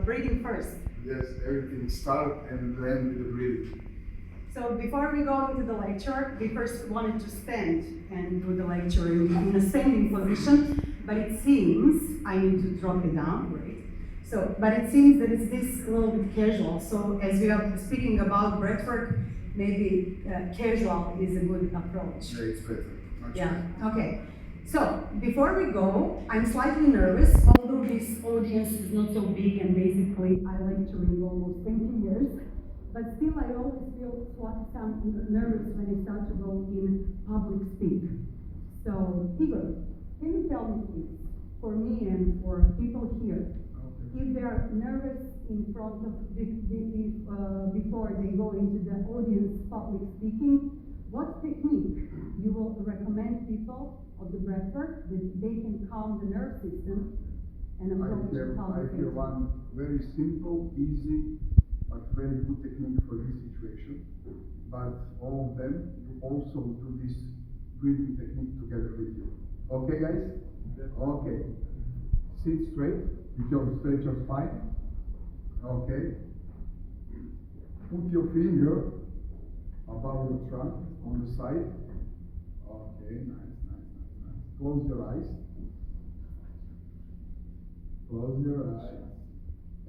breathing first. Yes, everything start and end with the breathing. So before we go into the lecture, we first wanted to stand and do the lecture in a standing position, but it seems, I need to drop it down, great. So, but it seems that it's this a little bit casual. So as we are speaking about breathwork, maybe casual is a good approach. Yeah, it's better. Yeah, okay. So, before we go, I'm slightly nervous, although this audience is not so big and basically I lecture in almost 20 years, but still I always feel some nervous when I start to go in public speak. So, Igor, can you tell me please, for me and for people here, if they are nervous in front of, before they go into the audience public speaking, what technique you will recommend people of the breathwork that they can calm the nerve system and approach the public? I have one very simple, easy, but very good technique for this situation. But all of them, you also do this breathing technique together with you. Okay, guys? Okay. Sit straight with your stretch your spine. Okay. Put your finger above your trunk on the side. Okay, nice. Close your eyes. Close your eyes.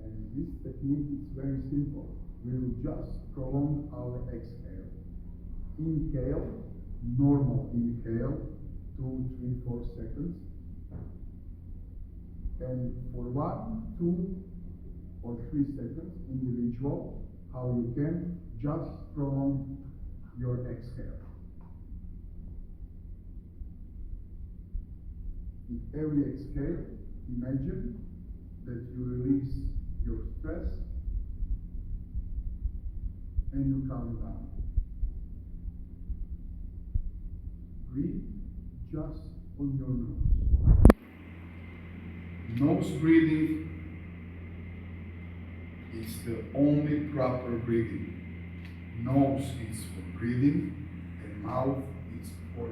And this technique is very simple. We will just prolong our exhale. Inhale, normal inhale, 2, 3, 4 seconds. And for 1, 2, or 3 seconds, individual, how you can just prolong your exhale. In every exhale, imagine that you release your stress and you calm down. Breathe just on your nose. Nose breathing is the only proper breathing. Nose is for breathing and mouth is for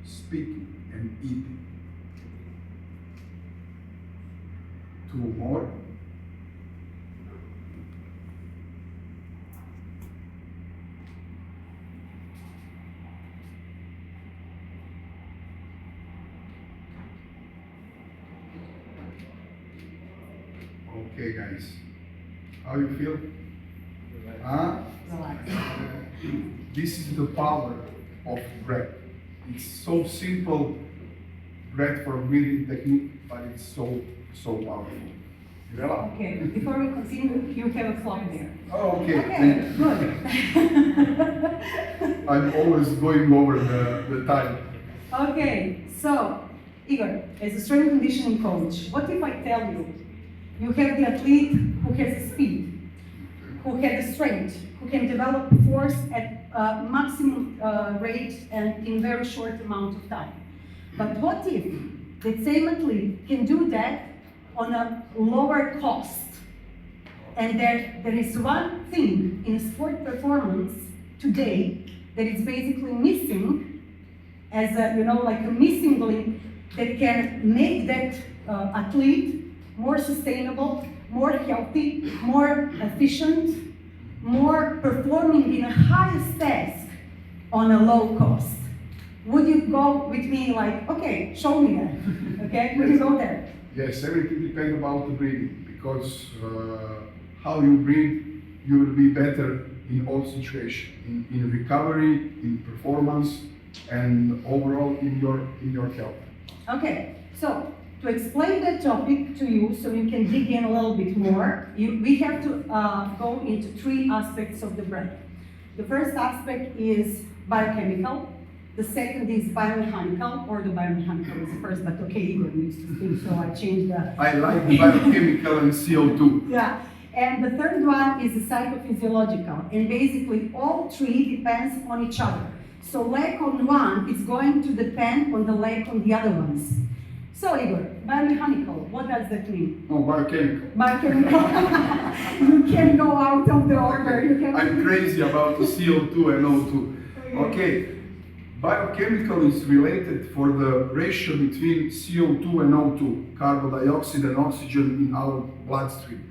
speaking and eating. 2 more. Okay, guys. How you feel? Huh? Relax. This is the power of breath. It's so simple breath for breathing technique, but it's so powerful. Relax. Okay, before we continue, you have a clock there. Oh, okay. Okay, good. I'm always going over the time. Okay, so, Igor, as a strength conditioning coach, what if I tell you, you have the athlete who has the speed, who has the strength, who can develop force at maximum rate and in very short amount of time. But what if the same athlete can do that on a lower cost? And there is one thing in sport performance today that is basically missing as a, like a missing link that can make that athlete more sustainable, more healthy, more efficient, more performing in a highest task on a low cost. Would you go with me like, okay, show me that, okay? Would you go there? Yes, everything depends about the breathing, because how you breathe, you will be better in all situations, in recovery, in performance, and overall in your health. Okay, so to explain that topic to you so you can dig in a little bit more, we have to go into 3 aspects of the breath. The first aspect is biochemical, the second is biomechanical, or the biomechanical is the first, but okay, Igor needs to speak, so I changed the... I like biochemical and CO2. Yeah, and the third one is the psychophysiological, and basically all 3 depends on each other. So lack on one is going to depend on the lack on the other ones. So Igor, biomechanical, what does that mean? Oh, biochemical. Biochemical. You can go out of the order. You can... I'm crazy about the CO2 and O2. Okay, Biochemical is related for the ratio between CO2 and O2, carbon dioxide and oxygen in our bloodstream.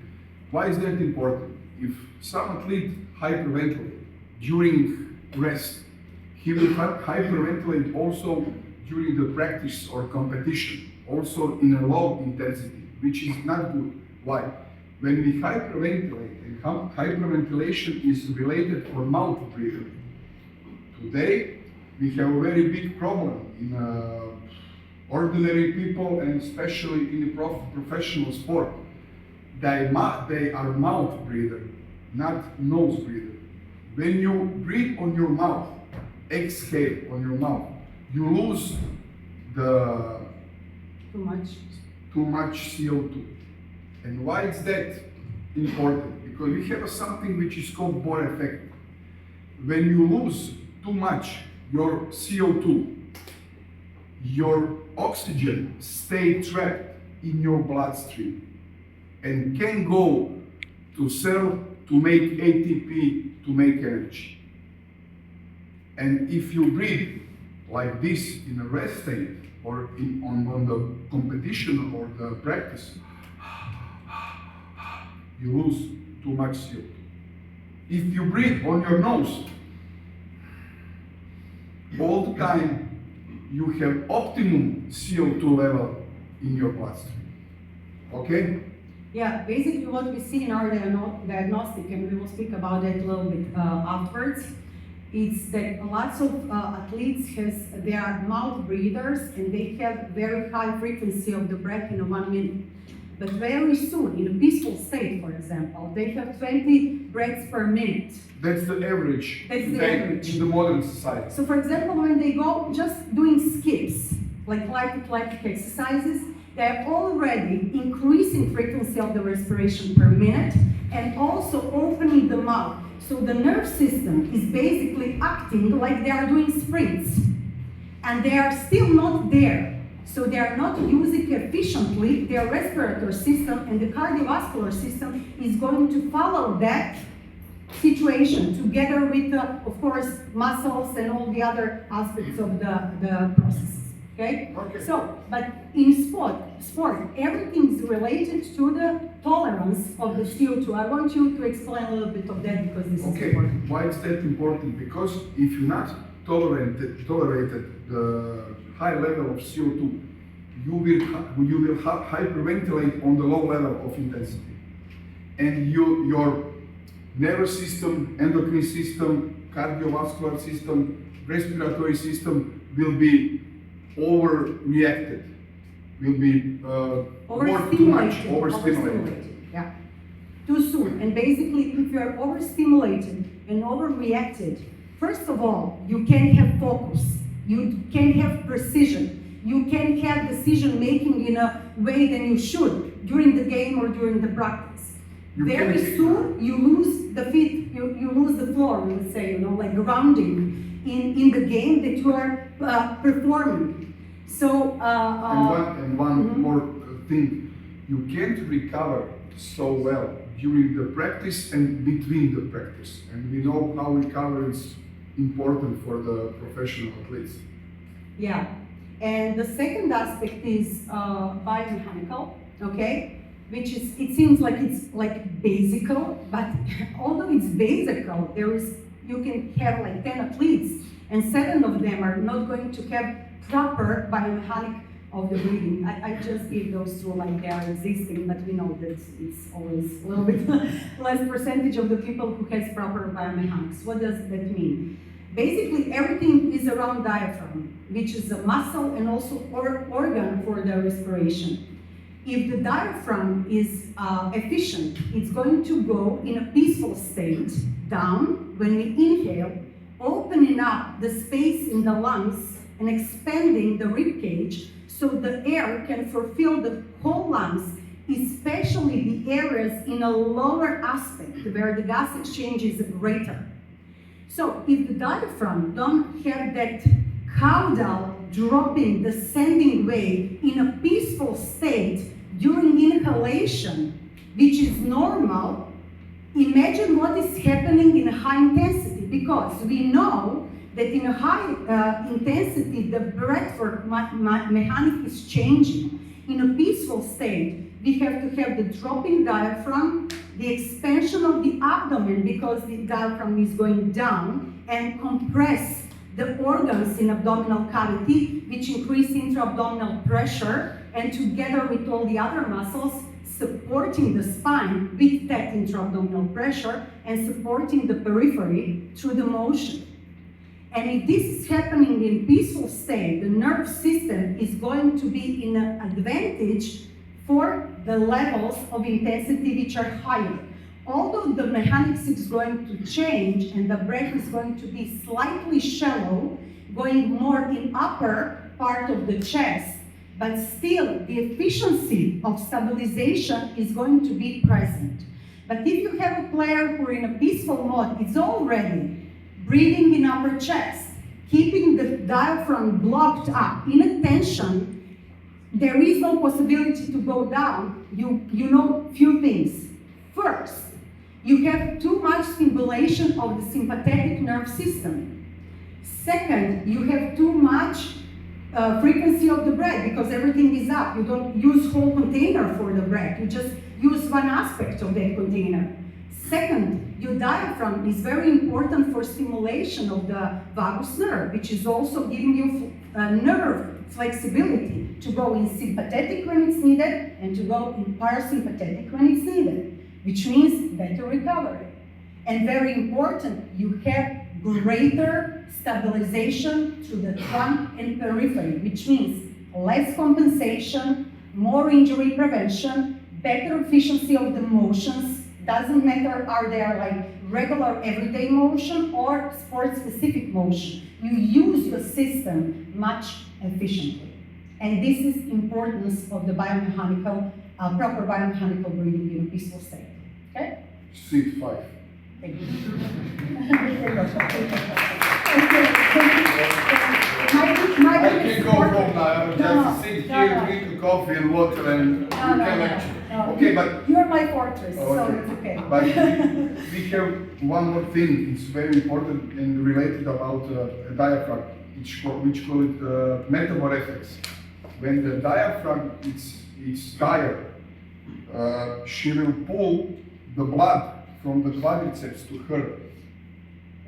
Why is that important? If some athlete hyperventilate during rest, he will hyperventilate also during the practice or competition, also in a low intensity, which is not good. Why? When we hyperventilate, and hyperventilation is related for mouth breathing. Today, we have a very big problem in ordinary people and especially in the professional sport. They are mouth breather, not nose breather. When you breathe on your mouth, exhale on your mouth, you lose the too much CO2. And why is that important? Because we have something which is called Bohr effect. When you lose too much your CO2, your oxygen stays trapped in your bloodstream and can go to cell to make ATP to make energy. And if you breathe like this in a rest state or on the competition or the practice, you lose too much CO2. If you breathe on your nose, all the time you have optimum CO2 level in your bloodstream. Okay? Yeah, basically what we see in our diagnostic, and we will speak about it a little bit afterwards, is that lots of athletes they are mouth breathers and they have very high frequency of the breath in 1 minute. But very soon, in a peaceful state, for example, they have 20 breaths per minute. That's the average. That's the average. In the modern society. So for example, when they go just doing skips, like light exercises, they're already increasing frequency of the respiration per minute and also opening the mouth. So the nerve system is basically acting like they are doing sprints. And they are still not there. So they are not using efficiently their respiratory system, and the cardiovascular system is going to follow that situation together with, of course, muscles and all the other aspects of the processes. Okay? So, but in sport, everything is related to the tolerance of the CO2. I want you to explain a little bit of that because this is important. Why is that important? Because if you not tolerated the high level of CO2, you will hyperventilate on the low level of intensity, and your nervous system, endocrine system, cardiovascular system, respiratory system will be overreacted, will be overstimulated. Yeah, too soon. And basically, if you are overstimulated and overreacted, first of all, you can't have focus, you can't have precision, you can't have decision making in a way that you should during the game or during the practice. Very soon, you lose the feet, you lose the floor, we would say, like grounding in the game that you are performing. So, and one more thing, you can't recover so well during the practice and between the practice. And we know how recovery is important for the professional athletes. Yeah, and the second aspect is biomechanical, okay? Which is, it seems like it's like basical, but although it's basical, you can have like 10 athletes and 7 of them are not going to have proper biomechanic of the breathing. I just give those two like they are existing, but we know that it's always a little bit less percentage of the people who has proper biomechanics. What does that mean? Basically, everything is around diaphragm, which is a muscle and also organ for the respiration. If the diaphragm is efficient, it's going to go in a peaceful state down when we inhale, opening up the space in the lungs and expanding the rib cage so the air can fulfill the whole lungs, especially the areas in a lower aspect where the gas exchange is greater. So if the diaphragm don't have that caudal dropping, descending way in a peaceful state during inhalation, which is normal, imagine what is happening in high intensity, because we know that in a high intensity, the breath work mechanic is changing. In a peaceful state, we have to have the dropping diaphragm, the expansion of the abdomen because the diaphragm is going down, and compress the organs in abdominal cavity, which increase intra-abdominal pressure, and together with all the other muscles, supporting the spine with that intra-abdominal pressure and supporting the periphery through the motion. And if this is happening in peaceful state, the nerve system is going to be in an advantage for the levels of intensity which are higher. Although the mechanics is going to change and the breath is going to be slightly shallow, going more in upper part of the chest, but still the efficiency of stabilization is going to be present. But if you have a player who in a peaceful mode is already breathing in upper chest, keeping the diaphragm blocked up in a tension, there is no possibility to go down. You know few things. First, you have too much stimulation of the sympathetic nerve system. Second, you have too much frequency of the breath because everything is up. You don't use whole container for the breath. You just use one aspect of that container. Second, your diaphragm is very important for stimulation of the vagus nerve, which is also giving you nerve flexibility to go in sympathetic when it's needed and to go in parasympathetic when it's needed, which means better recovery. And very important, you have greater stabilization through the trunk and periphery, which means less compensation, more injury prevention, better efficiency of the motions. Doesn't matter are they like regular everyday motion or sport-specific motion. You use the system much efficiently. And this is importance of the biomechanical, proper biomechanical breathing in a peaceful state. Okay? Seat 5. Thank you. I can go home now. I will just sit here, drink a coffee and water, and you can lecture. Okay, but you're my fortress, so okay. it's okay. But we have one more thing. It's very important and related about diaphragm, which call it metaboreflex. When the diaphragm is tired, she will pull the blood from the quadriceps to her.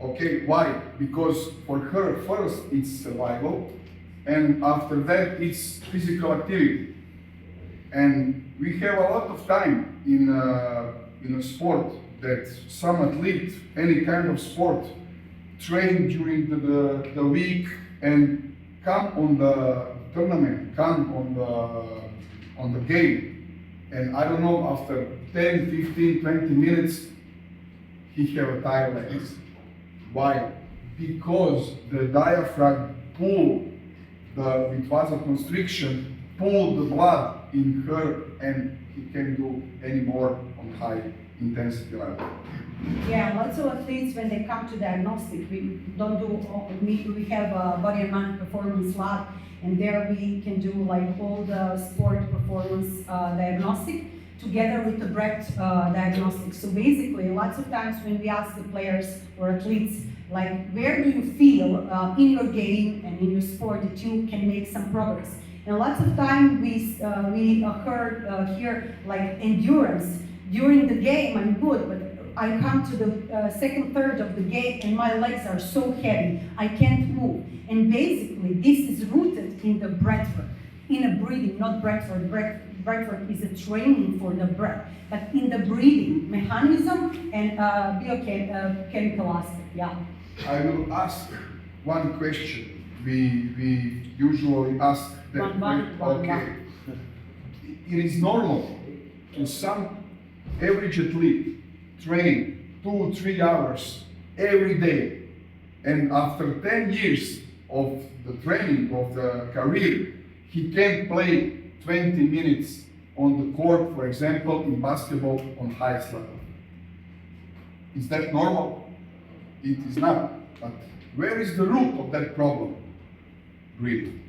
Okay, why? Because for her, first it's survival, and after that it's physical activity. And we have a lot of time in a sport that some athlete, any kind of sport, train during the week and come on the tournament, come on the game. And I don't know, after 10, 15, 20 minutes, he have a tired legs. Why? Because the diaphragm pull with vasoconstriction, pull the blood in her, and he can't do any more on high intensity level. Yeah, lots of athletes when they come to diagnostic, we don't do all, we have a body and mind performance lab, and there we can do like all the sport performance diagnostic together with the breath diagnostic. So basically, lots of times when we ask the players or athletes, like, where do you feel in your game and in your sport that you can make some progress? And lots of time we heard here like endurance. During the game, I'm good, but I come to the second third of the game and my legs are so heavy, I can't move. And basically, this is rooted in the breath work, in a breathing, not breath work. Breath work is a training for the breath, but in the breathing mechanism and biochemical aspect, yeah. I will ask one question. We usually ask that question. It is normal to some average athlete train 2-3 hours every day, and after 10 years of the training of the career, he can play 20 minutes on the court, for example, in basketball on highest level. Is that normal? It is not. But where is the root of that problem? Breathing.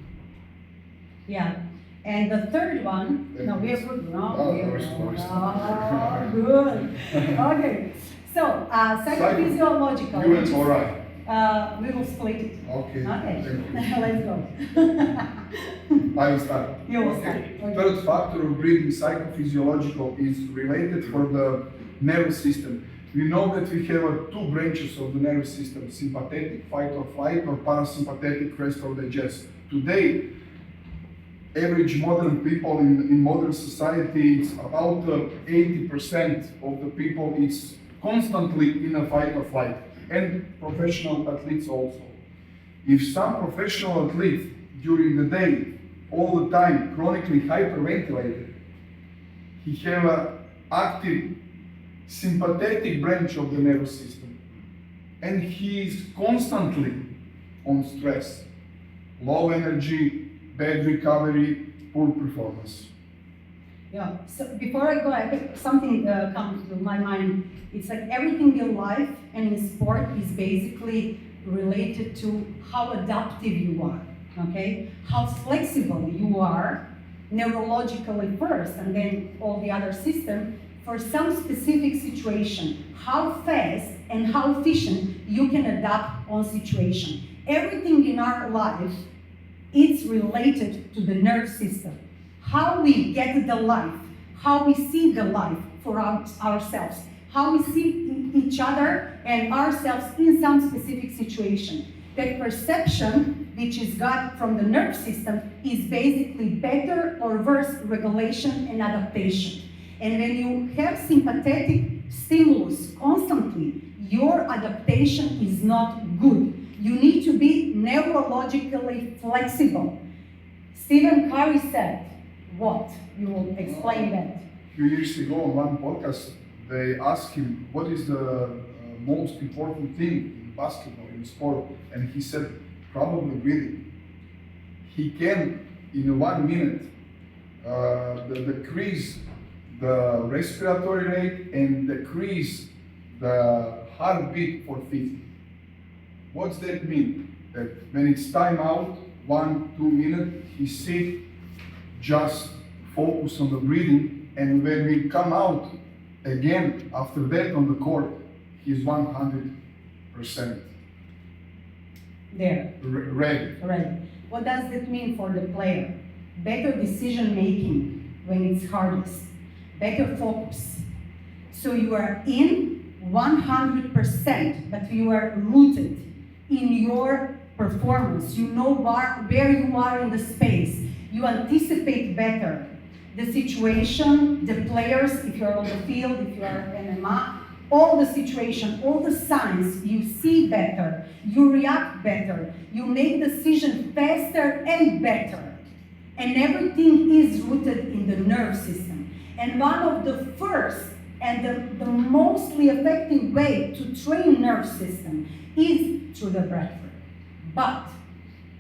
Yeah. And the third one, no, we are good. Good. Okay. So, psychophysiological. You went all right. we will split it. Okay, Okay, thank you. let's go. I will start. You will Okay. start. Okay. Third factor of breathing, psychophysiological, is related for the nervous system. We know that we have two branches of the nervous system: sympathetic, fight or flight, or parasympathetic, rest or digest. Today, average modern people in modern society, it's about 80% of the people is constantly in a fight or flight, and professional athletes also. If some professional athlete during the day, all the time, chronically hyperventilated, he have a active sympathetic branch of the nervous system, and he is constantly on stress, low energy, bad recovery, poor performance. Yeah, so before I go, I think something comes to my mind. It's like everything in life and in sport is basically related to how adaptive you are, okay? How flexible you are, neurologically first, and then all the other system, for some specific situation, how fast and how efficient you can adapt on situation. Everything in our life, it's related to the nerve system. How we get the life, how we see the life for ourselves, how we see each other and ourselves in some specific situation. That perception, which is got from the nerve system, is basically better or worse regulation and adaptation. And when you have sympathetic stimulus constantly, your adaptation is not good. You need to be neurologically flexible. Stephen Curry said, what? You will explain that. A few years ago on one podcast, they asked him, what is the most important thing in basketball, in sport? And he said, probably breathing. He can, in 1 minute, decrease the respiratory rate and decrease the heartbeat for 50. What's that mean? That when it's time out, 1-2 minutes, he sit, just focus on the breathing, and when we come out again after that on the court, he's 100% There. ready. Right. What does that mean for the player? Better decision making when it's hardest. Better focus. So you are in 100%, but you are rooted in your performance. You know where you are in the space. You anticipate better the situation, the players, if you're on the field, if you are MMA, all the situation, all the signs, you see better, you react better, you make decisions faster and better. And everything is rooted in the nerve system. And one of the first and the mostly effective way to train nerve system is through the breath work. But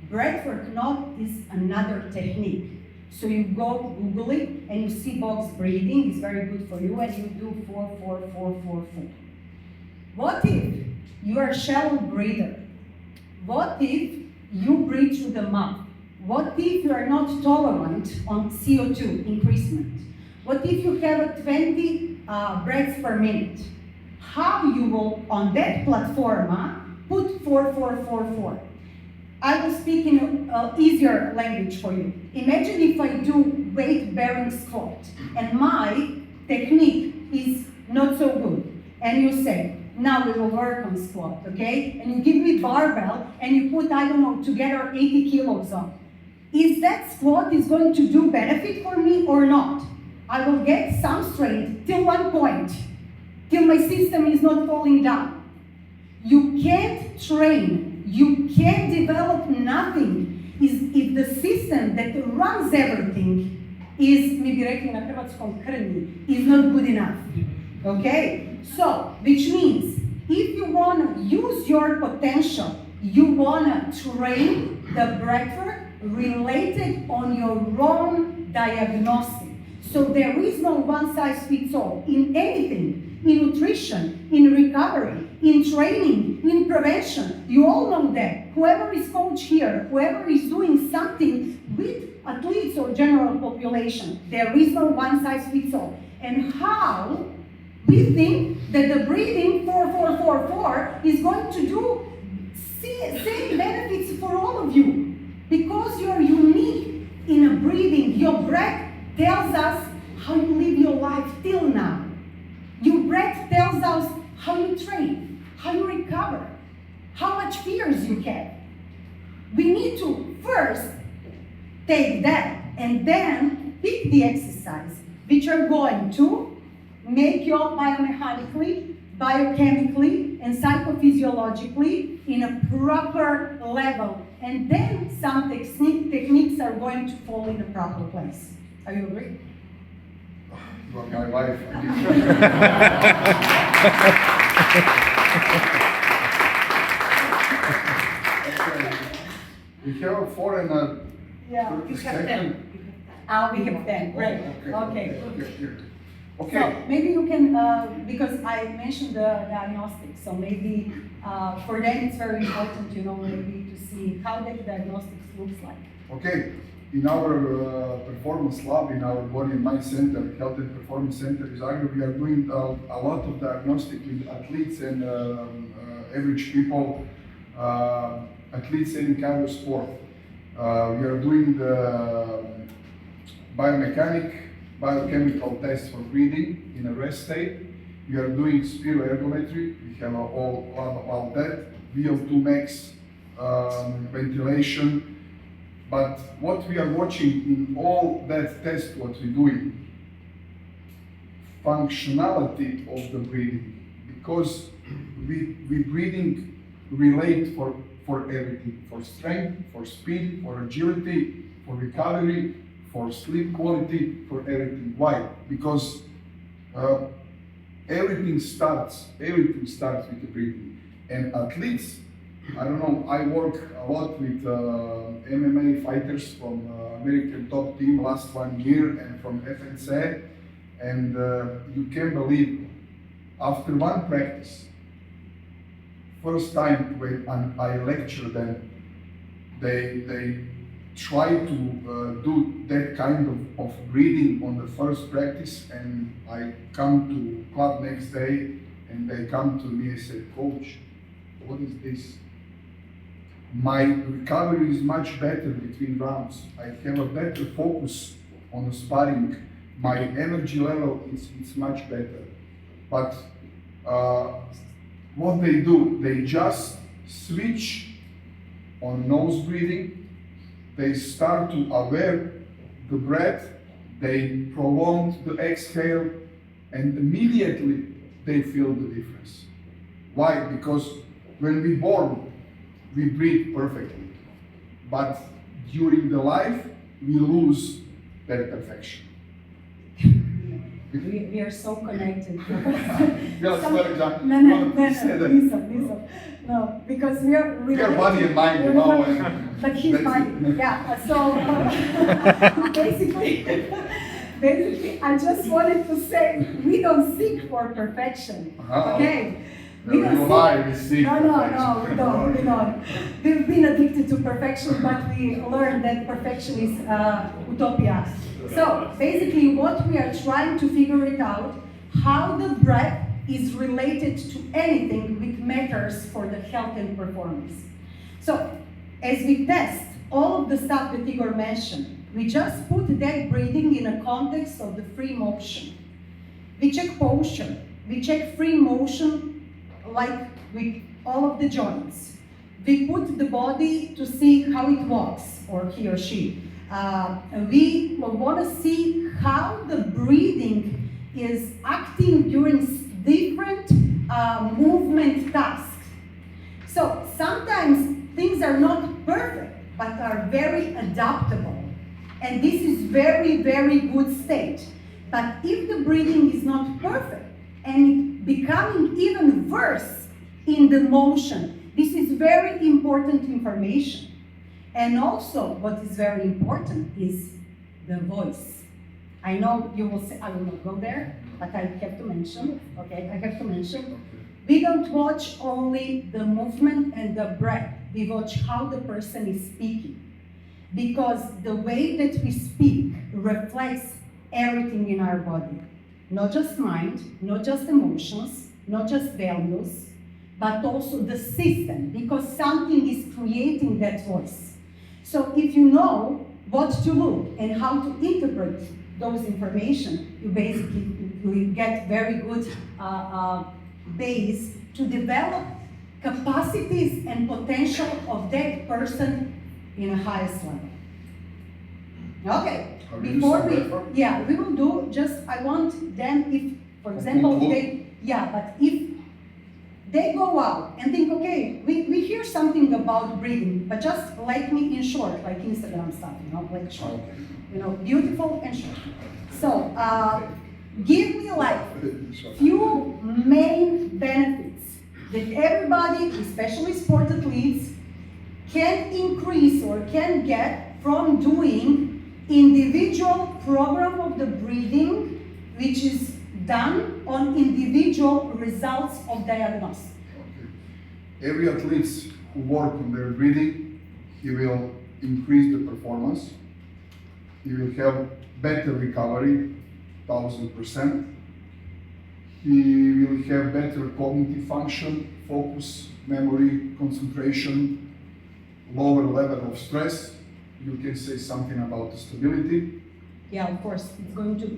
breath work not is another technique. So you go Google it and you see box breathing, it's very good for you, and you do 4, 4, 4, 4, 4. What if you are a shallow breather? What if you breathe through the mouth? What if you are not tolerant on CO2 increasement? What if you have 20 breaths per minute? How you will, on that platform, put 4, 4, 4, 4? I will speak in easier language for you. Imagine if I do weight-bearing squat, and my technique is not so good. And you say, now we will work on squat, okay? And you give me barbell, and you put, I don't know, together 80 kilos on. Is that squat is going to do benefit for me or not? I will get some strength till one point, till my system is not falling down. You can't train, you can't develop nothing if the system that runs everything is, mi bi rekli na hrvatskom, krnji, is not good enough. Okay? So, which means, if you want to use your potential, you want to train the breathwork related on your own diagnostic. So there is no one size fits all in anything, in nutrition, in recovery, in training, in prevention. You all know that. Whoever is coach here, whoever is doing something with athletes or general population, there is no one size fits all. And how we think that the breathing 4, 4, 4, 4 is going to do same benefits for all of you. Because you are unique in a breathing, your breath tells us how you live your life till now. Your breath tells us how you train, how you recover, how much fears you have. We need to first take that and then pick the exercise which are going to make you biomechanically, biochemically, and psychophysiologically in a proper level. And then some techniques are going to fall in a proper place. Are you agree? You are my wife. We have 4 and a Yeah, 30 you have second. 10. We have 10, great. Okay. Okay. So maybe you can, because I mentioned the diagnostics, so maybe for them it's very important, maybe to see how the diagnostics looks like. Okay. In our performance lab, in our body and mind center, health and performance center in Zagreb, we are doing a lot of diagnostic with athletes and average people, athletes in kind of sport. We are doing the biochemical test for breathing in a rest state. We are doing spiroergometry. We have all about that. VO2 max, ventilation. But what we are watching in all that test, what we're doing, functionality of the breathing, because we breathing relate for everything, for strength, for speed, for agility, for recovery, for sleep quality, for everything. Why? Because everything starts with the breathing. And athletes, I don't know, I work a lot with MMA fighters from American top team last 1 year and from FNC, and you can't believe, after one practice, first time when I lecture them, they try to do that kind of breathing on the first practice, and I come to club next day and they come to me and say, "Coach, what is this? My recovery is much better between rounds. I have a better focus on the sparring. My energy level is much better." But what they do, they just switch on nose breathing. They start to aware the breath. They prolong the exhale, and immediately they feel the difference. Why? Because when we born, we breathe perfectly, but during the life, we lose that perfection. We are so connected. Yeah, that's very exactly. No, listen. No, because we are related. Your body and mind, and but his body, yeah. So basically, I just wanted to say we don't seek for perfection. Okay. We seek No, we don't. We've been addicted to perfection, but we learned that perfection is utopia. So basically what we are trying to figure it out, how the breath is related to anything which matters for the health and performance. So as we test all of the stuff that Igor mentioned, we just put that breathing in a context of the free motion. We check posture, we check free motion like with all of the joints. We put the body to see how it walks, or he or she. We want to see how the breathing is acting during different movement tasks. So sometimes things are not perfect, but are very adaptable. And this is very, very good state. But if the breathing is not perfect, and it becoming even worse in the motion, this is very important information. And also, what is very important is the voice. I know you will say, I will not go there, but I have to mention, okay, I have to mention. We don't watch only the movement and the breath, we watch how the person is speaking. Because the way that we speak reflects everything in our body. Not just mind, not just emotions, not just values, but also the system, because something is creating that voice. So if you know what to look and how to interpret those information, you basically will get very good base to develop capacities and potential of that person in a highest level. Okay, Are we before using we, that one? yeah, we will do just, I want them if, for example, Control. but if they go out and think, okay, we hear something about breathing, but just like me in short, like Instagram stuff, like short, Okay. beautiful and short. So, give me like Sorry. few main benefits that everybody, especially sport athletes, can increase or can get from doing individual program of the breathing, which is done on individual results of diagnosis. Okay. Every athlete who work on their breathing, he will increase the performance. He will have better recovery, 1000%. He will have better cognitive function, focus, memory, concentration, lower level of stress. You can say something about the stability. Yeah, of course,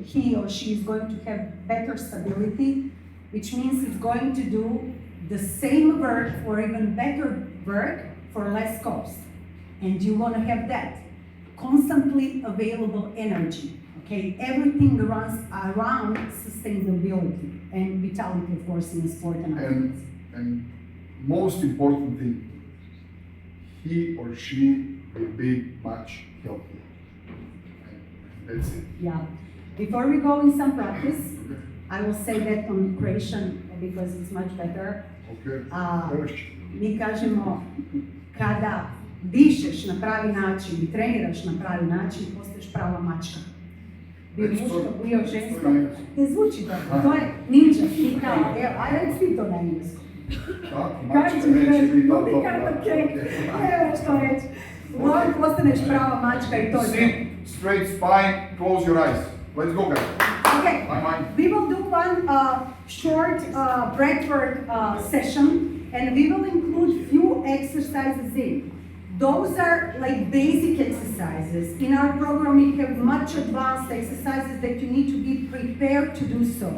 he or she is going to have better stability, which means it's going to do the same work or even better work for less cost. And you want to have that constantly available energy, okay? Everything runs around sustainability and vitality, of course, in sport and athletes. And most important thing, he or she will be much healthier. That's it. Yeah. Before we go in some practice, I will say that on Croatian because it's much better. Okay. Mi kažemo, kada dišeš na pravi način i treniraš na pravi način, postaješ prava mačka. Bio muško, bio žensko. Ne zvuči dobro, to je ninja, ti kao, evo, ajde reci ti to na engleskom. Mačka neće biti to. Evo što reći. Uglavnom postaneš prava mačka i to je to. Sit, straight spine, close your eyes. Let's go, guys. Okay, My mind. we will do one short breathwork session, and we will include few exercises in. Those are like basic exercises. In our program, we have much advanced exercises that you need to be prepared to do so.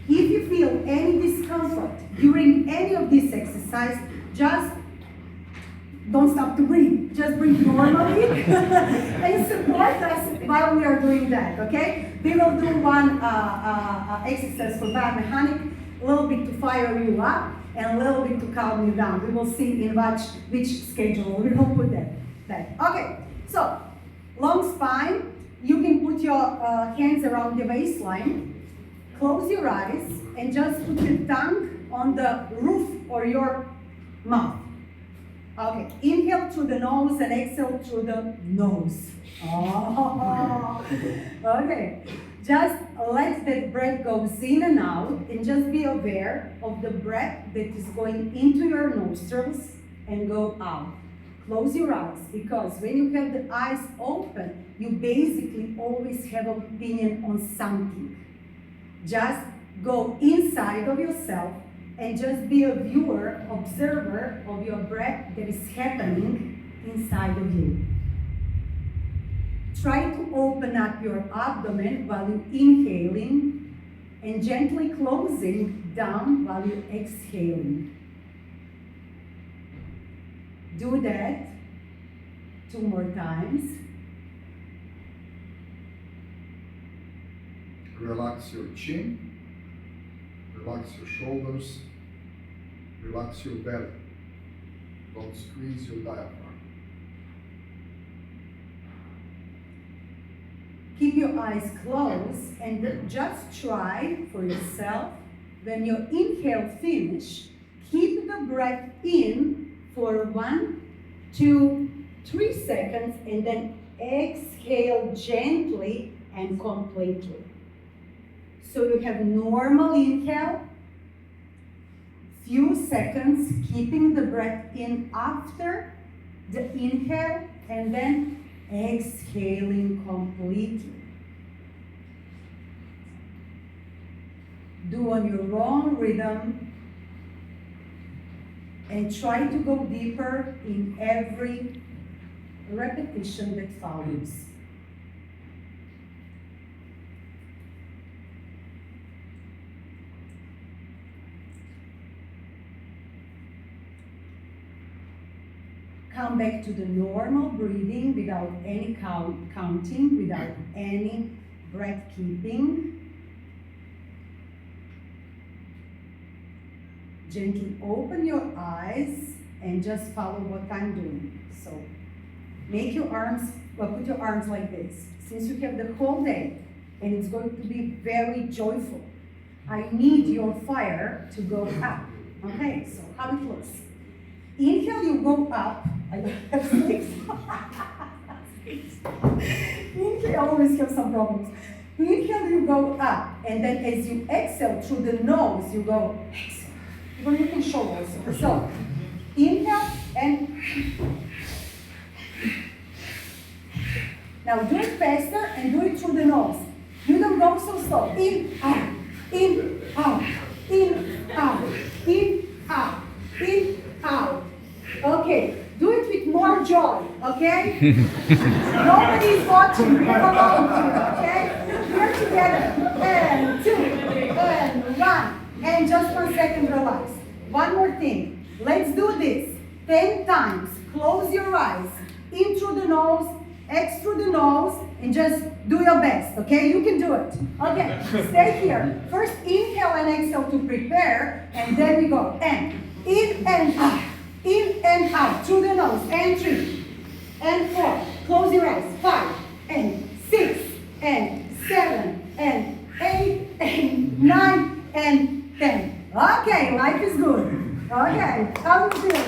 If you feel any discomfort during any of these exercises, just don't stop to breathe. Just breathe normally and support us while we are doing that, okay? We will do one exercise for biomechanic, a little bit to fire you up and a little bit to calm you down. We will see in which schedule we will put that. Okay, so long spine. You can put your hands around your waistline. Close your eyes and just put your tongue on the roof or your mouth. Okay, inhale through the nose and exhale through the nose. Oh. Okay, just let that breath go in and out and just be aware of the breath that is going into your nostrils and go out. Close your eyes, because when you have the eyes open, you basically always have an opinion on something. Just go inside of yourself and just be a viewer, observer of your breath that is happening inside of you. Try to open up your abdomen while you're inhaling and gently closing down while you're exhaling. Do that 2 more times. Relax your chin, relax your shoulders, relax your belly. Don't squeeze your diaphragm. Keep your eyes closed and just try for yourself, when you inhale finish, keep the breath in for 1, 2, 3 seconds and then exhale gently and completely. So you have normal inhale, few seconds, keeping the breath in after the inhale, and then exhaling completely. Do on your own rhythm. and try to go deeper in every repetition that follows. Come back to the normal breathing without any counting, without any breath keeping. Gently open your eyes and just follow what I'm doing. So make your arms, put your arms like this. Since you have the whole day and it's going to be very joyful, I need your fire to go up. Okay, so how it looks. Inhale, you go up. I have six. Inhale, I always have some problems. Inhale, you go up. And then as you exhale through the nose, you go exhale. Well, you can show also. So, inhale and now do it faster and do it through the nose. You don't go so slow. In, out, in, out, in, out, in, out, in, out. Okay, do it with more joy, okay? Nobody is watching, we're alone here, okay? We're together. And 2, and 1. And just 1 second, relax. One more thing. Let's do this 10 times. Close your eyes. In through the nose, X through the nose, and just do your best, okay? You can do it. Okay, stay here. First, inhale and exhale to prepare, and then we go. And in and out. In and out. Through the nose. And 3. And 4. Close your eyes. 5. And 6. And 7. And 8. And 9. And 10. Okay, life is good. Okay, how do you feel?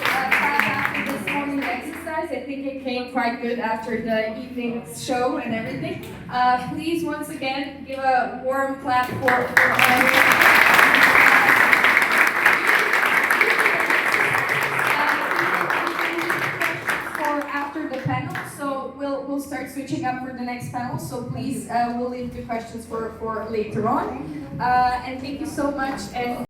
After this morning exercise, I think it came quite good after the evening show and everything. Please, once again, give a warm clap for after the panel. So we'll start switching up for the next panel. So please, we'll leave the questions for later on. And thank you so much. And